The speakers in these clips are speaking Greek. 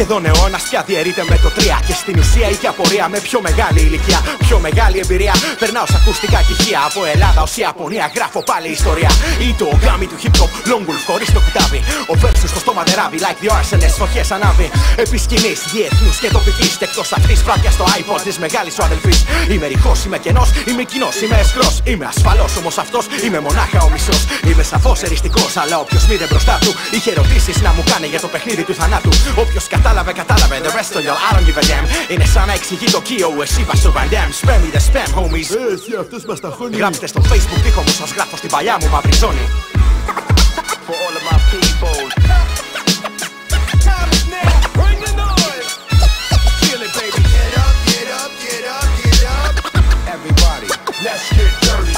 Σχεδόν αιώνας πια διαιρείται με το 3. Και στην ουσία είχε απορία με πιο μεγάλη ηλικία, πιο μεγάλη εμπειρία. Περνάω σ' ακουστικά κηχεία. Από Ελλάδα ως Ιαπωνία γράφω πάλι ιστορία. Ή το ογκάμι του hip hop, long wolf χωρίς το κουτάβι. Ο Versus στο στόμα δεράβει, like the arsonist, φωτιές ανάβει. Επί σκηνής, διεθνούς και τοπικής. Και εκτός αυτής βράδια στο iPod της μεγάλης σου αδελφής. Είμαι ρηχός, είμαι κενός, είμαι κοινός, είμαι εσχρός. Είμαι ασφαλός όμως αυτός, είμαι μονάχα ο μισός. Είμαι σαφώς εριστικός, αλλά όποιος μείνει μπροστά του είχε ερωτήσεις να μου κάνει για το παιχνίδι του θανάτου. Όποιος κατάλαβε, κατάλαβε. The rest of y'all, I don't give a damn. Είναι σαν να εξηγεί το Kio, εσύ πας στο Van Damme. Spam me the spam, homies. Εσύ αυτός μας τα χώνει. Γράψτε στο Facebook δίχω μου σας γράφω στην παλιά μου μαύρη ζώνη. For all of my people. Time is now. Bring the noise. Feel it, baby. Get up, get up, get up, get up. Everybody, let's get dirty.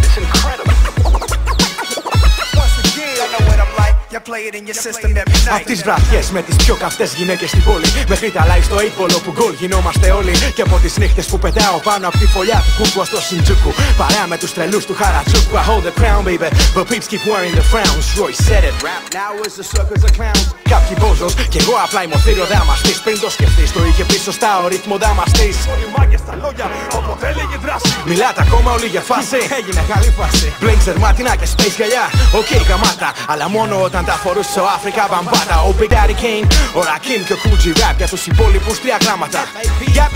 It's incredible. Once again, I know what I'm like. You play it in your system every night. Απ' τις βραδιές με τις πιο καυτές γυναίκες στην πόλη. Μέχρι τα live στο 8 που γκολ γινόμαστε όλοι. Και από τις νύχτες που πετάω πάνω από τη φωλιά του κούκουα στο Σιντζούκου. Παρέα με τους τρελούς του Χαρατζούκου. I hold the crown baby, but peeps keep wearing the frowns. Roy said it, rap now is the circus of clowns. Κάποιοι μπόζος κι εγώ απλά ημωθήριο δάμαστης. Πριν το σκεφτείς το είχε πει σωστά ο ρυθμό δάμαστης. Όλοι μάγκες στα λόγια, όποτε έλεγε δράση. Μιλάτε ακόμα όλοι για φάση. Έγινε καλή φάση. Blazer, μάτινα και space γυαλιά. Οκ, γαμάτα. Αλλά μόνο όταν τα φορούσε ο Αφρικα μπαμπάτα. Ο Big Daddy Kane, ο Rakim και ο Cool G Rap. Για τους υπόλοιπους 3 γράμματα. Yep,